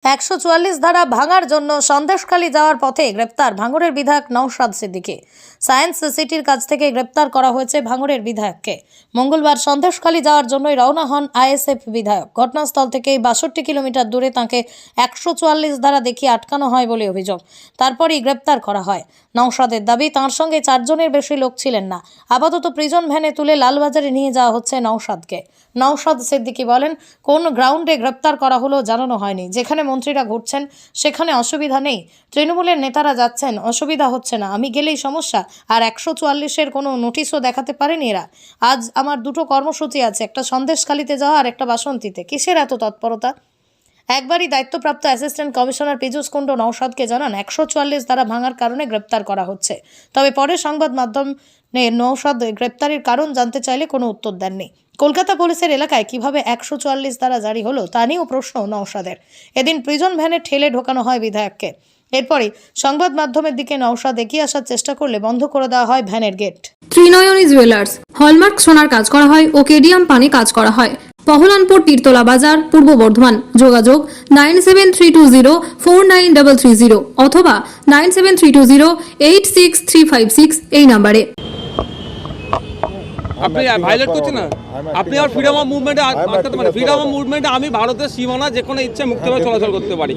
144 ধারা ভাঙার জন্য সন্দেশখালী যাওয়ার পথে গ্রেপ্তার ভাঙড়ের বিধায়ক নওশাদ সিদ্দিকী। সায়েন্স সিটির কাছ থেকে গ্রেপ্তার করা হয়েছে ভাঙড়ের বিধায়ককে। মঙ্গলবার সন্দেশখালী যাওয়ার জন্যই রওনা হন আইএসএফ বিধায়ক। ঘটনাস্থল থেকে 62 কিলোমিটার দূরে তাঁকে 144 ধারা দেখিয়ে আটকানো হয় বলে অভিযোগ। তারপরই গ্রেপ্তার করা হয়। নওশাদের দাবি, তাঁর সঙ্গে 4 জনের বেশি লোক ছিলেন না। আপাতত প্রিজন ভ্যানে তুলে লালবাজারে নিয়ে যাওয়া হচ্ছে নওশাদকে। নওশাদ সিদ্দিকী বলেন, কোন গ্রাউন্ডে গ্রেপ্তার করা হলো জানানো হয়নি। যেখানে মন্ত্রীরা ঘুরছেন সেখানে অসুবিধা নেই, তৃণমূলের নেতারা যাচ্ছেন, অসুবিধা হচ্ছে না, আমি গেলেই সমস্যা। আর 144-এর কোনো নোটিশও দেখাতে পারেনি এরা। আজ আমার দুটো কর্মসূচি আছে, একটা সন্দেশখালীতে যাওয়া আর একটা বাসন্তীতে। কিসের এত তৎপরতা? একবারই দায়িত্বপ্রাপ্ত অ্যাসিস্ট্যান্ট কমিশনার পীযূষ কুণ্ডু নওশাদকে জানান 144 ধারা ভাঙার কারণে গ্রেপ্তার করা হচ্ছে। তবে পরে সংবাদ মাধ্যমে নওশাদ গ্রেপ্তারের কারণ জানতে চাইলে কোনো উত্তর দেননি। কলকাতা পুলিশের এলাকায় কিভাবে 144 ধারা জারি হলো তা নিয়েও প্রশ্ন নওশাদের। এদিন প্রিজন ভ্যানে ঠেলে ঢোকানো হয় বিধায়ককে। এরপরই সংবাদ মাধ্যমের দিকে নওশাদ এগিয়ে আসার চেষ্টা করলে বন্ধ করে দেওয়া হয় ভ্যানের গেট। ত্রিনয়নী জুয়েলার্স হলমার্ক সোনার কাজ করা হয় ও কেডিয়াম পানি কাজ করা হয়। পহলানপুর তীরতলা বাজার, পূর্ব বর্ধমান। যোগাযোগ 9732049330 অথবা 9732086356 এই নম্বরে। আপনি ভায়োলেট করছেন না, আপনি আর ফ্রিডম অফ মুভমেন্টে আটকাতে পারেন। ফ্রিডম অফ মুভমেন্টে আমি ভারতের সীমানা যে কোনো ইচ্ছে মুক্তভাবে চলাচল করতে পারি,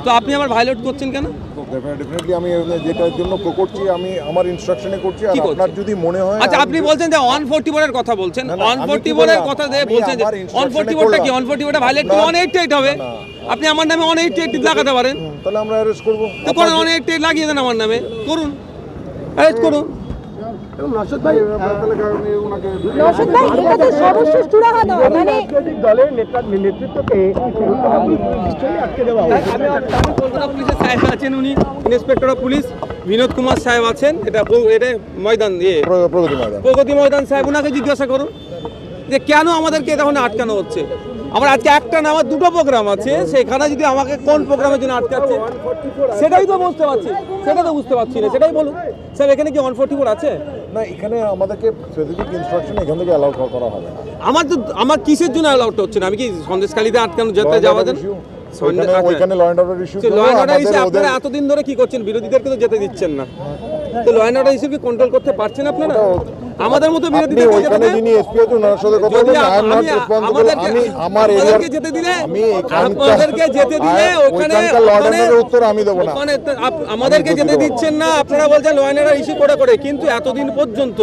তো আপনি আমার ভায়োলেট করছেন কেন? ডেফিনেটলি আমি যেটার জন্য করছি আমি আমার ইনস্ট্রাকশনে করছি। আর আপনার যদি মনে হয়, আচ্ছা আপনি বলছেন যে 144 এর কথা বলছেন, 144 এর কথা দিয়ে বলছেন যে 144টা কি? 144টা ভায়োলেট করলে 188 হবে। আপনি আমার নামে 188 লাগাতে পারেন, তাহলে আমরা অ্যারেস্ট করব। তো কোন 188 লাগিয়ে দেন আমার নামে, করুন, অ্যারেস্ট করুন। নওশাদ ভাই, এটা তো সর্বস্ব চূড়ান্ত মানে দলের নেতৃত্বকে নিশ্চয়ই আটকে দেওয়া হবে। কলকাতা পুলিশের সাহেব আছেন, উনি inspector of police Binod Kumar সাহেব আছেন, এটা ময়দান প্রগতি ময়দান সাহেব, ওনাকে জিজ্ঞাসা করুন যে কেন আমাদেরকে তখন আটকানো হচ্ছে। আমার আজকে একটা না, আমার দুটো প্রোগ্রাম আছে, সেখানে যদি আমাকে কোন প্রোগ্রামের জন্য আটকাচ্ছে সেটাই তো বুঝতে পারছি, সেটা তো বুঝতে পারছি না, সেটাই বলুন স্যার। এখানে কি 144 আছে? না, এখানে আমাদেরকে স্পেসিফিক ইনস্ট্রাকশন এখান থেকে অ্যালাউ করা হবে না। আমার কিসের জন্য অ্যালাউড হচ্ছে না? আমি কি সন্দেশখালীতে আটকানো যেতে যাওয়া দেন? ওইখানে law and order issue, law and order issue আপনারা এতদিন ধরে কি করছেন? বিরোধীদেরকে তো যেতে দিচ্ছেন না, তো ল অ্যান্ড অর্ডার ইস্যু কি কন্ট্রোল করতে পারছেন আপনারা? আমাদের মতো বিরোধীদের ওইখানে যিনি এসপি আছেন ওনার সাথে কথা বলুন। I am not responsible. আমি আমার এরিয়াকে যেতে দিলে, আপনাদেরকে যেতে দিলে ওখানে ল অর্ডারের উত্তর আমি দেব না। ওখানে আমাদেরকে যেতে দিচ্ছেন না, আপনারা বলছেন ল অ্যান্ড অর্ডার ইস্যু করে, কিন্তু এতদিন পর্যন্ত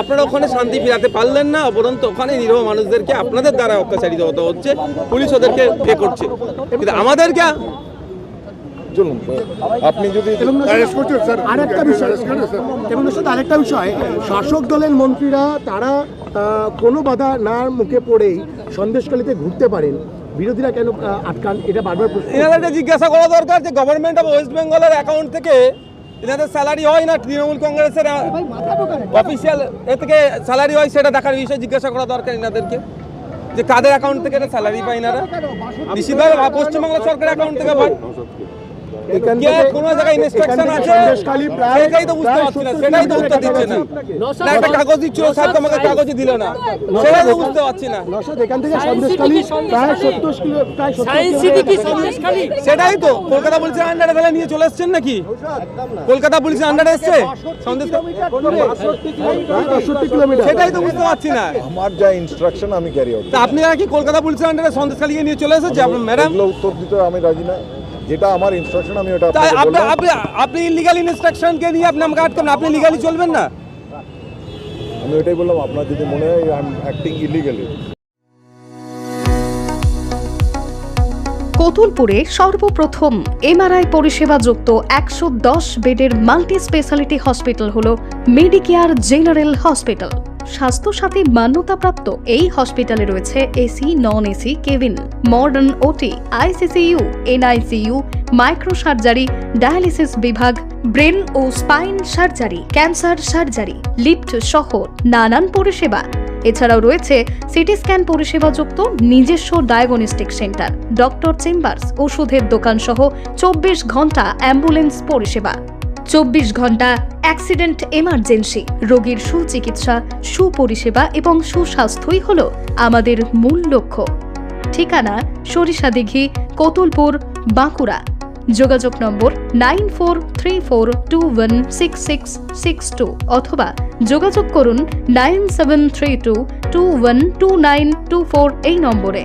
আপনারা ওখানে শান্তি ফিরাতে পারলেন না, উপরন্তু ওখানে নিরীহ মানুষদেরকে আপনাদের দ্বারা অত্যাচারিত হতে হচ্ছে, পুলিশ ওদেরকে এ করছে, কিন্তু আমাদেরকে চলুন। আপনি যদি আরেকটা বিষয়, শাসক দলের মন্ত্রীরা তারা কোনো বাধা না মুখে পড়েই সন্দেশখালীতে ঘুরতে পারেন, বিরোধীরা কেন আটকান? এটা বারবার এনাদেরকে জিজ্ঞাসা করা দরকার যে গভর্নমেন্ট অফ ওয়েস্ট বেঙ্গলের অ্যাকাউন্ট থেকে এনাদের স্যালারি হয় না, তৃণমূল কংগ্রেসের অফিসিয়াল এ থেকে স্যালারি হয়, সেটা দেখার বিষয়ে জিজ্ঞাসা করা দরকার এনাদেরকে, যে কাদের অ্যাকাউন্ট থেকে এটা স্যালারি পায় এনারা। নিশ্চিতভাবে পশ্চিমবাংলা সরকারের অ্যাকাউন্ট থেকে পায়। কোন জায়গায় ইনস্ট্রাকশন আছে সেটাই তো বুঝতে পারছি না, সেটাই তো উত্তর দিচ্ছে না। একটা কাগজ দিচ্ছিল স্যার, তোমাকে কাগজই দিল না, সেটাই তো বুঝতে পারছি না। সেটাই তো কলকাতা পুলিশের আন্ডারে তাহলে নিয়ে চলে এসছেন নাকি? কলকাতা পুলিশের আন্ডারে এসছে সেটাই তো বুঝতে পারছি না। আমার যা ইনস্ট্রাকশন আমি ক্যারি আউট। আপনি কি কলকাতা পুলিশের আন্ডারে সন্দেশখালীকে নিয়ে চলে এসেছে আপনার ম্যাডাম? উত্তর দিতে আমি রাজি না, যেটা আমার ইনস্ট্রাকশন আমি ওটা। আপনি ইলিগাল ইনস্ট্রাকশনকে নিয়ে আপনি আমাকে আটকাবেন, আপনি লিগালি চলবেন না। আমি ওটাই বললাম, আপনার যদি মনে হয় আই এম অ্যাক্টিং ইলিগালি। কতুলপুরে সর্বপ্রথম এমআরআই পরিষেবা যুক্ত 110 বেডের মাল্টি স্পেশালিটি হসপিটাল হলো মেডিকেয়ার জেনারেল হসপিটাল। স্বাস্থ্যসাথী মান্যতাপ্রাপ্ত এই হসপিটালে রয়েছে AC, non AC cabin, modern OT, ICCU, NICU, micro surgery, dialysis বিভাগ, ব্রেন ও spine surgery, cancer surgery, lift সহ নানান পরিষেবা। এছাড়াও রয়েছে সিটি স্ক্যান পরিষেবা যুক্ত নিজস্ব ডায়াগনস্টিক সেন্টার, ডক্টর চেম্বার্স, ওষুধের দোকান সহ 24 ঘন্টা অ্যাম্বুলেন্স পরিষেবা। 24 ঘন্টা অ্যাক্সিডেন্ট এমার্জেন্সি, রোগীর সুচিকিৎসা, সুপরিষেবা এবং সুস্বাস্থ্যই হল আমাদের মূল লক্ষ্য। ঠিকানা সরিষাদিঘি, কতুলপুর, বাঁকুড়া। যোগাযোগ নম্বর 9434216662 অথবা যোগাযোগ করুন 9732212924 এই নম্বরে।